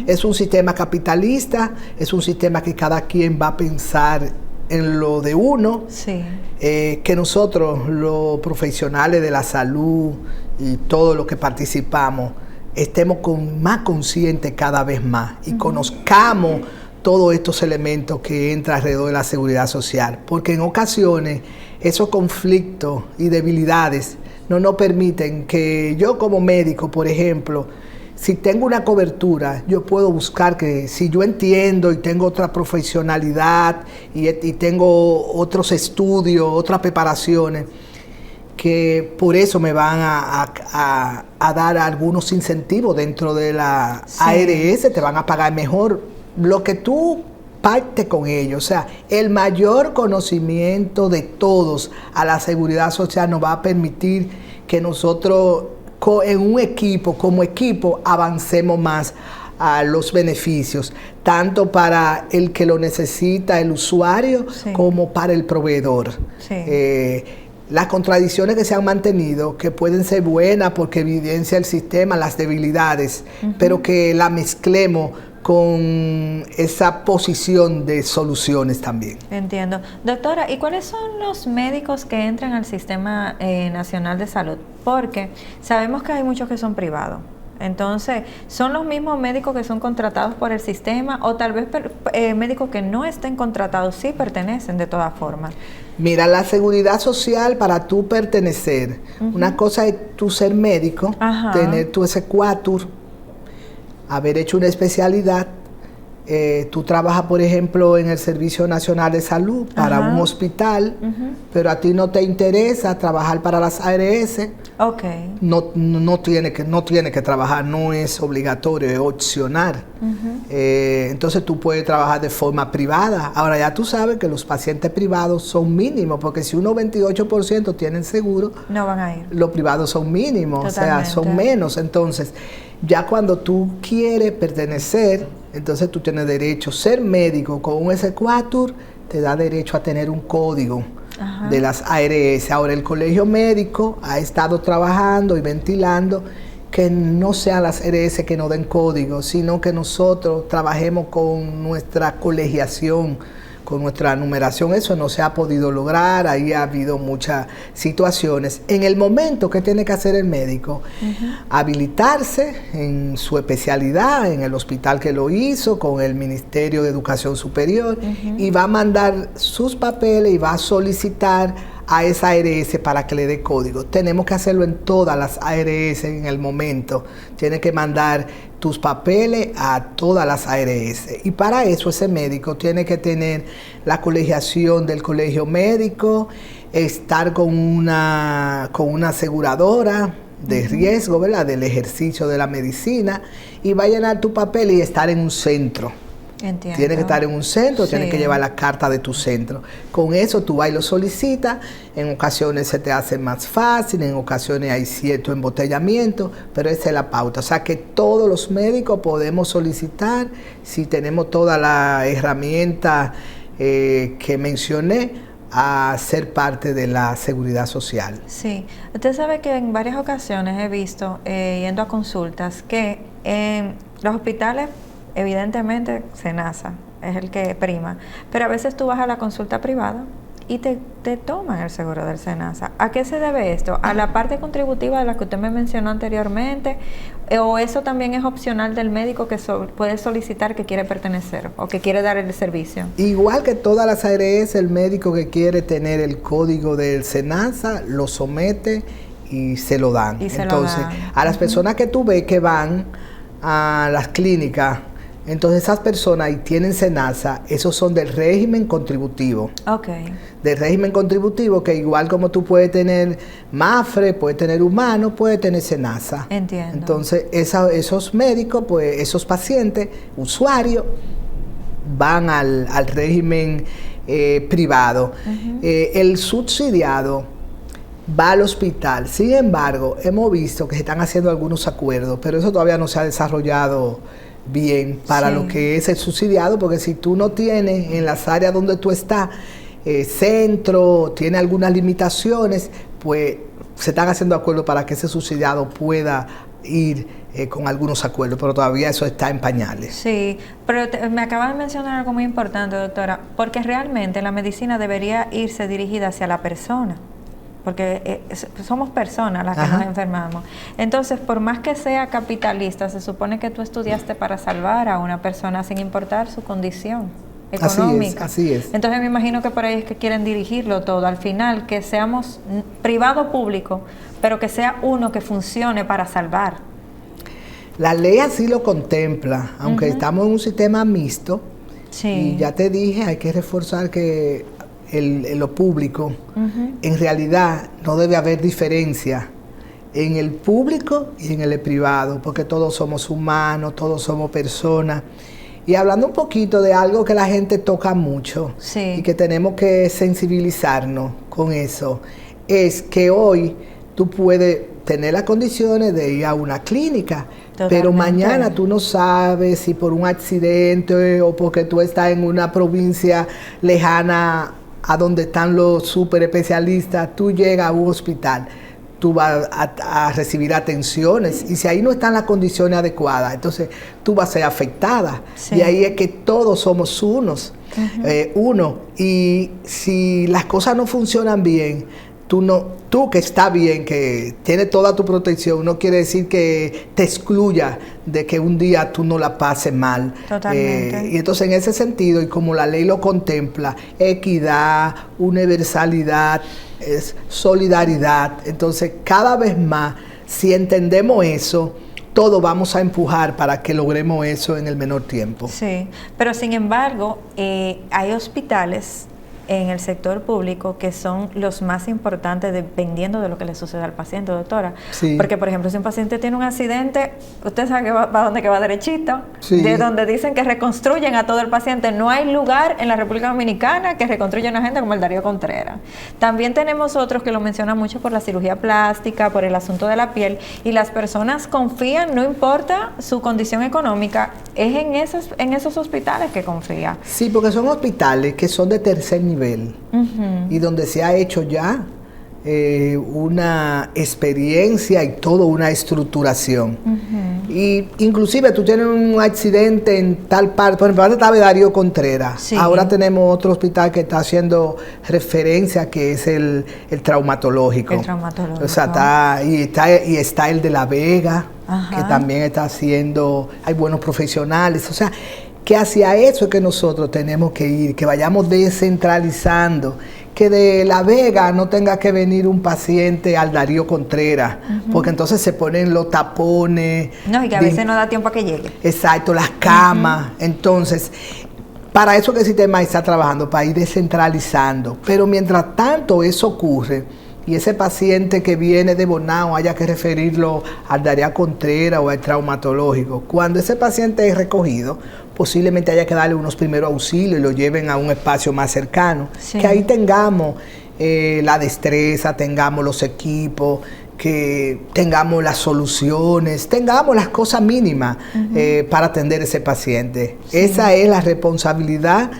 Es un sistema capitalista, es un sistema que cada quien va a pensar en lo de uno, sí. Que nosotros, los profesionales de la salud y todos los que participamos, estemos más conscientes cada vez más y conozcamos todos estos elementos que entran alrededor de la seguridad social, porque en ocasiones esos conflictos y debilidades no nos permiten que yo como médico, por ejemplo, si tengo una cobertura, yo puedo buscar que si yo entiendo y tengo otra profesionalidad y tengo otros estudios, otras preparaciones, que por eso me van a dar algunos incentivos dentro de la ARS, te van a pagar mejor lo que tú parte con ellos. O sea, el mayor conocimiento de todos a la seguridad social nos va a permitir que nosotros en un equipo, como equipo, avancemos más a los beneficios, tanto para el que lo necesita, el usuario, como para el proveedor. Las contradicciones que se han mantenido, que pueden ser buenas porque evidencia el sistema, las debilidades, pero que la mezclemos con esa posición de soluciones también. Entiendo. Doctora, ¿y cuáles son los médicos que entran al Sistema Nacional de Salud? Porque sabemos que hay muchos que son privados. Entonces, ¿son los mismos médicos que son contratados por el sistema o tal vez médicos que no estén contratados sí pertenecen de todas formas? Mira, la seguridad social para tú pertenecer, una cosa es tú ser médico, tener tu S4, haber hecho una especialidad, tú trabajas, por ejemplo, en el Servicio Nacional de Salud para un hospital, pero a ti no te interesa trabajar para las ARS. No tiene que trabajar, no es obligatorio, es opcional. Entonces tú puedes trabajar de forma privada. Ahora ya tú sabes que los pacientes privados son mínimos, porque si unos 28% tienen seguro, no van a ir. Los privados son mínimos, totalmente. O sea, son menos. Entonces, ya cuando tú quieres pertenecer, entonces tú tienes derecho. Ser médico con un S4 te da derecho a tener un código de las ARS. Ahora, el colegio médico ha estado trabajando y ventilando que no sean las ARS que nos den código, sino que nosotros trabajemos con nuestra colegiación, con nuestra numeración. Eso no se ha podido lograr, ahí ha habido muchas situaciones. En el momento que tiene que hacer el médico, habilitarse en su especialidad, en el hospital que lo hizo, con el Ministerio de Educación Superior, y va a mandar sus papeles y va a solicitar a esa ARS para que le dé código. Tenemos que hacerlo en todas las ARS en el momento. Tienes que mandar tus papeles a todas las ARS. Y para eso ese médico tiene que tener la colegiación del colegio médico, estar con una aseguradora de riesgo, ¿verdad?, del ejercicio de la medicina, y va a llenar tu papel y estar en un centro. Entiendo. Tienes que estar en un centro, tienes que llevar la carta de tu centro. Con eso tú vas y lo solicitas. En ocasiones se te hace más fácil, en ocasiones hay cierto embotellamiento, pero esa es la pauta. O sea que todos los médicos podemos solicitar, si tenemos toda la herramienta que mencioné, a ser parte de la seguridad social. Sí, usted sabe que en varias ocasiones he visto, yendo a consultas, que en los hospitales evidentemente SENASA es el que prima, pero a veces tú vas a la consulta privada y te toman el seguro del SENASA. ¿A qué se debe esto? ¿A la parte contributiva de la que usted me mencionó anteriormente? ¿O eso también es opcional del médico que puede solicitar que quiere pertenecer o que quiere dar el servicio? Igual que todas las ARS, el médico que quiere tener el código del SENASA lo somete y se lo dan. Entonces, a las personas que tú ves que van a las clínicas, Entonces esas personas y tienen SENASA, esos son del régimen contributivo. Ok. Del régimen contributivo, que igual como tú puedes tener MAFRE, puedes tener Humano, puedes tener SENASA. Entiendo. Entonces esos médicos, pues esos pacientes, usuarios, van al régimen privado. El subsidiado va al hospital. Sin embargo, hemos visto que se están haciendo algunos acuerdos, pero eso todavía no se ha desarrollado bien para lo que es el subsidiado, porque si tú no tienes en las áreas donde tú estás centro, tiene algunas limitaciones, pues se están haciendo acuerdos para que ese subsidiado pueda ir con algunos acuerdos, pero todavía eso está en pañales. Sí, pero me acaba de mencionar algo muy importante, doctora, porque realmente la medicina debería irse dirigida hacia la persona, porque somos personas las que nos enfermamos. Entonces, por más que sea capitalista, se supone que tú estudiaste para salvar a una persona sin importar su condición económica. Así es. Entonces me imagino que por ahí es que quieren dirigirlo todo. Al final, que seamos privado o público, pero que sea uno que funcione para salvar. La ley así lo contempla, aunque estamos en un sistema mixto. Sí. Y ya te dije, hay que reforzar que lo público, en realidad no debe haber diferencia en el público y en el privado, porque todos somos humanos, todos somos personas. Y hablando un poquito de algo que la gente toca mucho y que tenemos que sensibilizarnos con eso, es que hoy tú puedes tener las condiciones de ir a una clínica, pero mañana tú no sabes si por un accidente o porque tú estás en una provincia lejana a donde están los super especialistas, tú llegas a un hospital, tú vas a recibir atenciones, y si ahí no están las condiciones adecuadas, entonces tú vas a ser afectada. Y ahí es que todos somos uno. Y si las cosas no funcionan bien, tú que está bien, que tienes toda tu protección, no quiere decir que te excluya de que un día tú no la pases mal. Totalmente. Y entonces en ese sentido, y como la ley lo contempla, equidad, universalidad, es solidaridad. Entonces cada vez más, si entendemos eso, todos vamos a empujar para que logremos eso en el menor tiempo. Sí, pero sin embargo, hay hospitales en el sector público que son los más importantes dependiendo de lo que le suceda al paciente, doctora. Sí. Porque, por ejemplo, si un paciente tiene un accidente, usted sabe que va donde que va derechito, de donde dicen que reconstruyen a todo el paciente. No hay lugar en la República Dominicana que reconstruya a una gente como el Darío Contreras. También tenemos otros que lo mencionan mucho por la cirugía plástica, por el asunto de la piel, y las personas confían, no importa su condición económica, es en esos hospitales que confía. Sí, porque son hospitales que son de tercer nivel. Y donde se ha hecho ya una experiencia y toda una estructuración. Y inclusive tú tienes un accidente en tal parte, por ejemplo, antes estaba Darío Contreras, ahora tenemos otro hospital que está haciendo referencia, que es el traumatológico. El traumatológico. O sea, está el de La Vega, que también está haciendo, hay buenos profesionales, o sea, que hacia eso es que nosotros tenemos que ir, que vayamos descentralizando, que de La Vega no tenga que venir un paciente al Darío Contreras, porque entonces se ponen los tapones. No, y que a veces no da tiempo a que llegue. Exacto, las camas. Entonces, para eso que el sistema está trabajando, para ir descentralizando. Pero mientras tanto eso ocurre, y ese paciente que viene de Bonao haya que referirlo al Darío Contreras o al traumatológico, cuando ese paciente es recogido, posiblemente haya que darle unos primeros auxilios y lo lleven a un espacio más cercano, que ahí tengamos la destreza, tengamos los equipos, que tengamos las soluciones, tengamos las cosas mínimas para atender a ese paciente. Esa es la responsabilidad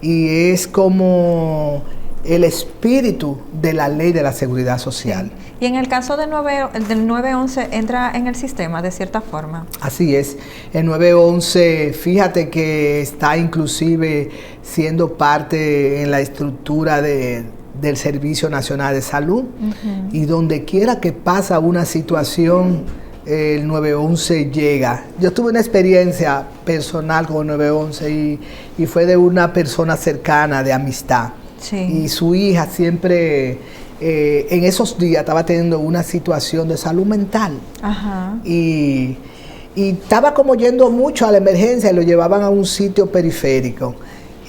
y es como el espíritu de la ley de la seguridad social. Y en el caso del 911 entra en el sistema de cierta forma. Así es, el 911, fíjate que está inclusive siendo parte en la estructura del Servicio Nacional de Salud, y donde quiera que pasa una situación, el 911 llega. Yo tuve una experiencia personal con el 911 y fue de una persona cercana, de amistad. Y su hija siempre, en esos días, estaba teniendo una situación de salud mental. Y y estaba como yendo mucho a la emergencia y lo llevaban a un sitio periférico.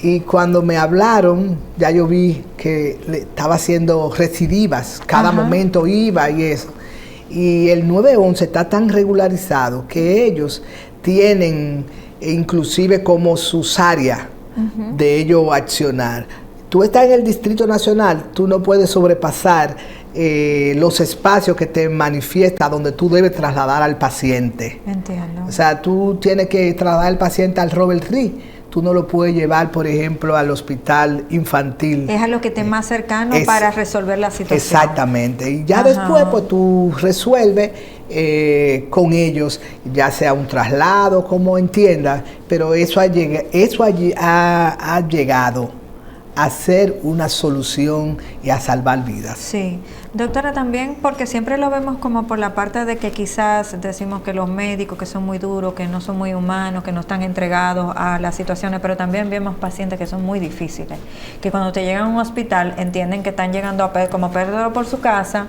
Y cuando me hablaron, ya yo vi que le estaba haciendo recidivas, cada momento iba y eso. Y el 911 está tan regularizado que ellos tienen inclusive como sus áreas de ellos accionar. Tú estás en el Distrito Nacional, tú no puedes sobrepasar los espacios que te manifiesta donde tú debes trasladar al paciente. Entiendo. O sea, tú tienes que trasladar al paciente al Robert Reed. Tú no lo puedes llevar, por ejemplo, al hospital infantil. Es a lo que esté más cercano para resolver la situación. Exactamente. Y ya después, pues tú resuelves con ellos, ya sea un traslado, como entiendas, pero eso ha llegado a ser una solución y a salvar vidas. Sí, doctora, también porque siempre lo vemos como por la parte de que quizás decimos que los médicos que son muy duros, que no son muy humanos, que no están entregados a las situaciones, pero también vemos pacientes que son muy difíciles, que cuando te llegan a un hospital entienden que están llegando como Pedro por su casa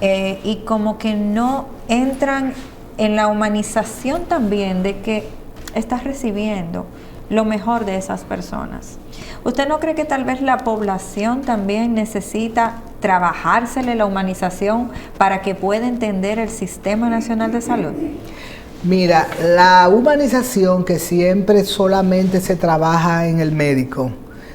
y como que no entran en la humanización también de que estás recibiendo lo mejor de esas personas. ¿Usted no cree que tal vez la población también necesita trabajársele la humanización para que pueda entender el Sistema Nacional de Salud? Mira, la humanización que siempre solamente se trabaja en el médico,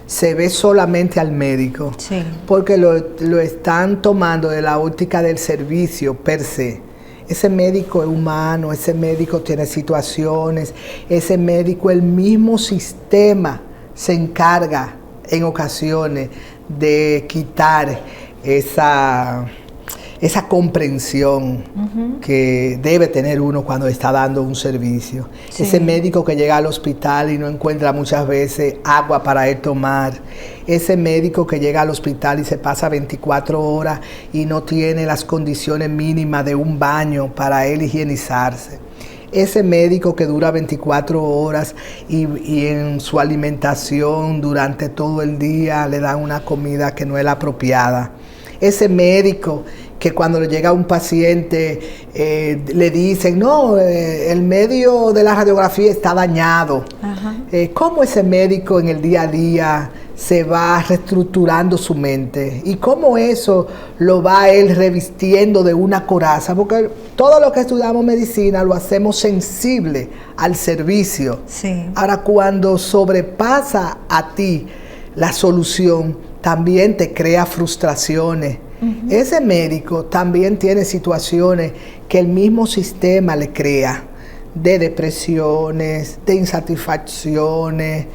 se ve solamente al médico, sí, porque lo están tomando de la óptica del servicio per se. Ese médico es humano, ese médico tiene situaciones, ese médico, el mismo sistema se encarga en ocasiones de quitar esa comprensión que debe tener uno cuando está dando un servicio. Sí. Ese médico que llega al hospital y no encuentra muchas veces agua para él tomar. Ese médico que llega al hospital y se pasa 24 horas y no tiene las condiciones mínimas de un baño para él higienizarse. Ese médico que dura 24 horas y en su alimentación durante todo el día le dan una comida que no es la apropiada. Ese médico que cuando le llega un paciente le dicen, no, el medio de la radiografía está dañado. ¿Cómo ese médico en el día a día se va reestructurando su mente? ¿Y cómo eso lo va él revistiendo de una coraza? Porque todo lo que estudiamos medicina lo hacemos sensible al servicio. Sí. Ahora, cuando sobrepasa a ti la solución, también te crea frustraciones. Ese médico también tiene situaciones que el mismo sistema le crea, de depresiones, de insatisfacciones,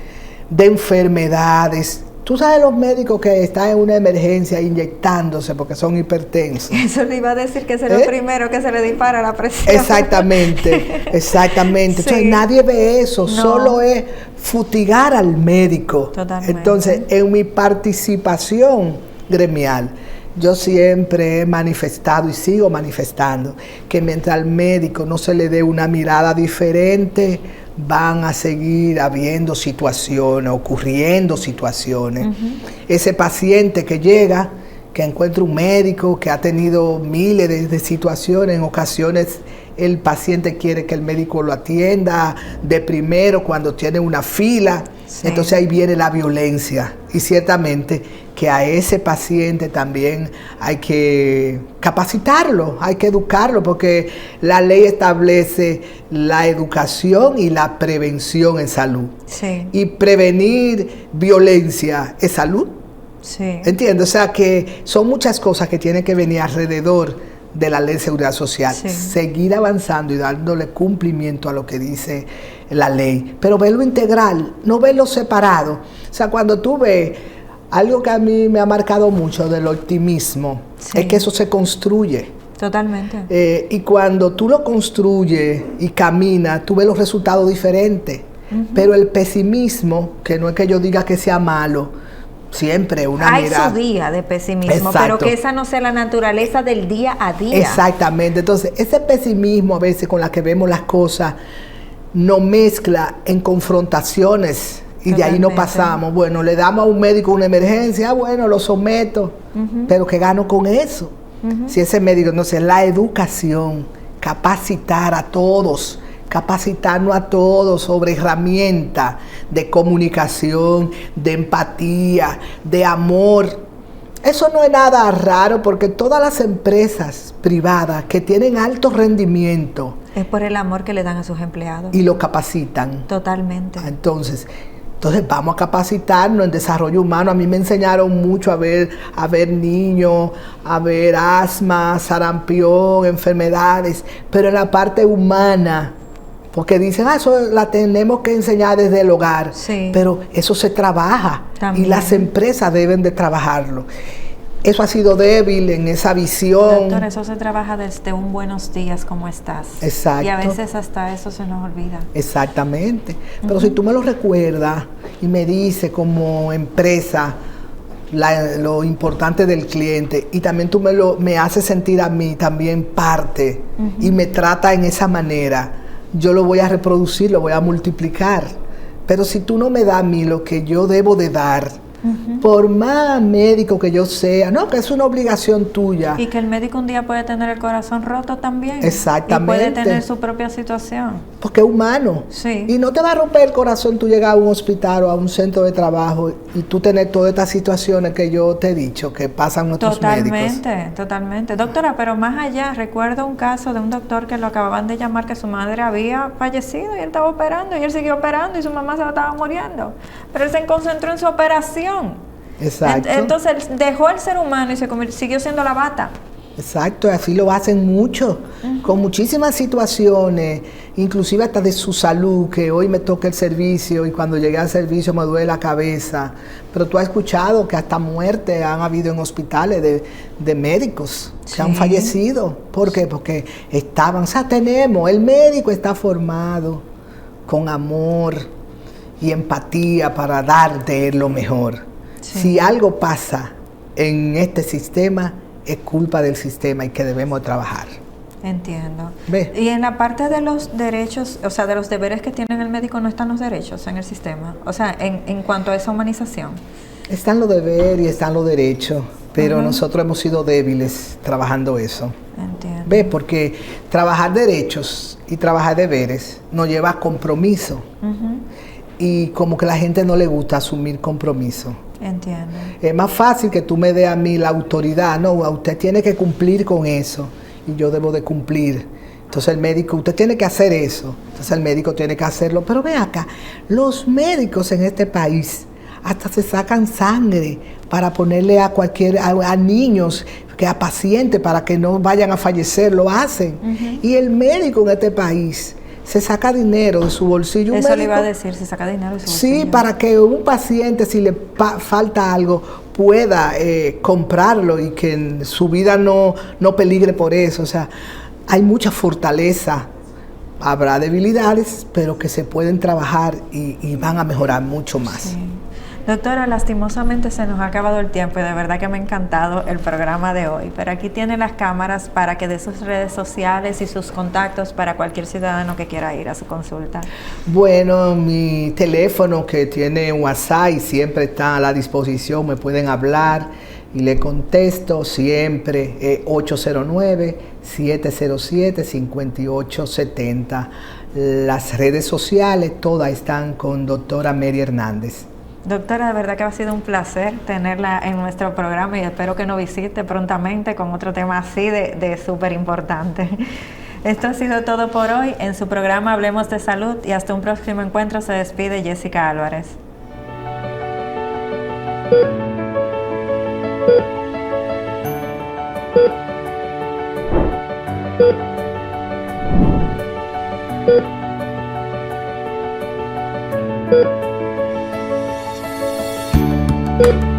de enfermedades. Tú sabes los médicos que están en una emergencia inyectándose porque son hipertensos. Eso le iba a decir que es lo primero que se le dispara la presión. Exactamente, exactamente. Sí. Entonces nadie ve eso, solo es futigar al médico. Totalmente. Entonces, en mi participación gremial, yo siempre he manifestado y sigo manifestando que mientras al médico no se le dé una mirada diferente, van a seguir habiendo situaciones, ocurriendo situaciones. Ese paciente que llega, que encuentra un médico que ha tenido miles de situaciones, en ocasiones el paciente quiere que el médico lo atienda de primero cuando tiene una fila, entonces ahí viene la violencia. Y ciertamente que a ese paciente también hay que capacitarlo, hay que educarlo, porque la ley establece la educación y la prevención en salud. Sí. Y prevenir violencia es salud. Sí. ¿Entiendes? O sea que son muchas cosas que tienen que venir alrededor de la ley de seguridad social. Sí. Seguir avanzando y dándole cumplimiento a lo que dice la ley. Pero verlo integral, no verlo separado. O sea, cuando tú ves algo que a mí me ha marcado mucho del optimismo, es que eso se construye. Totalmente. Y cuando tú lo construyes y caminas, tú ves los resultados diferentes. Pero el pesimismo, que no es que yo diga que sea malo, siempre una mirada. Hay su día de pesimismo, exacto, pero que esa no sea la naturaleza del día a día. Exactamente. Entonces, ese pesimismo a veces con la que vemos las cosas nos mezcla en confrontaciones y totalmente, de ahí no pasamos. Bueno, le damos a un médico una emergencia, bueno, lo someto, pero ¿qué gano con eso? Si ese médico, entonces la educación, capacitar a todos, capacitarnos a todos sobre herramientas de comunicación, de empatía, de amor. Eso no es nada raro porque todas las empresas privadas que tienen alto rendimiento es por el amor que le dan a sus empleados. Y lo capacitan. Totalmente. Entonces vamos a capacitarnos en desarrollo humano. A mí me enseñaron mucho a ver niños, a ver asma, sarampión, enfermedades, pero en la parte humana, porque dicen, eso la tenemos que enseñar desde el hogar, sí. Pero eso se trabaja también. Y las empresas deben de trabajarlo. Eso ha sido débil en esa visión. Doctor, eso se trabaja desde un buenos días, ¿cómo estás? Exacto. Y a veces hasta eso se nos olvida. Exactamente. Pero si tú me lo recuerdas y me dices como empresa lo importante del cliente y también tú me haces sentir a mí también parte y me trata en esa manera, yo lo voy a reproducir, lo voy a multiplicar. Pero si tú no me das a mí lo que yo debo de dar, por más médico que yo sea, no, que es una obligación tuya. Y que el médico un día puede tener el corazón roto también. Exactamente. Y puede tener su propia situación. Porque es humano. Sí. Y no te va a romper el corazón tú llegar a un hospital o a un centro de trabajo y tú tener todas estas situaciones que yo te he dicho que pasan nuestros médicos. Totalmente. Doctora, pero más allá, recuerdo un caso de un doctor que lo acababan de llamar que su madre había fallecido y él estaba operando y él siguió operando y su mamá se estaba muriendo. Pero él se concentró en su operación. Exacto. Entonces dejó el ser humano y siguió siendo la bata. Exacto, así lo hacen mucho, con muchísimas situaciones, inclusive hasta de su salud, que hoy me toca el servicio y cuando llegué al servicio me duele la cabeza. Pero tú has escuchado que hasta muertes han habido en hospitales de médicos que han fallecido. ¿Por qué? Porque el médico está formado con amor y empatía para darte lo mejor. Sí. Si algo pasa en este sistema, es culpa del sistema y que debemos trabajar. Entiendo. ¿Ve? Y en la parte de los derechos, o sea, de los deberes que tiene el médico, ¿no están los derechos en el sistema? O sea, en cuanto a esa humanización. Están los deberes y están los derechos, pero nosotros hemos sido débiles trabajando eso. Entiendo. ¿Ve? Porque trabajar derechos y trabajar deberes nos lleva a compromiso. Y como que a la gente no le gusta asumir compromiso. Entiendo. Es más fácil que tú me des a mí la autoridad, no, usted tiene que cumplir con eso y yo debo de cumplir. Entonces el médico, usted tiene que hacer eso, entonces el médico tiene que hacerlo. Pero ve acá, los médicos en este país hasta se sacan sangre para ponerle a niños, a pacientes para que no vayan a fallecer, lo hacen. Y el médico en este país se saca dinero de su bolsillo. Eso le iba a decir, se saca dinero de su bolsillo. Sí, para que un paciente, si le falta algo, pueda comprarlo y que su vida no peligre por eso. O sea, hay mucha fortaleza. Habrá debilidades, pero que se pueden trabajar y van a mejorar mucho más. Sí. Doctora, lastimosamente se nos ha acabado el tiempo y de verdad que me ha encantado el programa de hoy, pero aquí tiene las cámaras para que dé sus redes sociales y sus contactos para cualquier ciudadano que quiera ir a su consulta. Bueno, mi teléfono que tiene WhatsApp y siempre está a la disposición, me pueden hablar y le contesto siempre, 809-707-5870. Las redes sociales todas están con doctora Mary Hernández. Doctora, de verdad que ha sido un placer tenerla en nuestro programa y espero que nos visite prontamente con otro tema así de súper importante. Esto ha sido todo por hoy en su programa Hablemos de Salud y hasta un próximo encuentro se despide Jessica Álvarez. Thank you.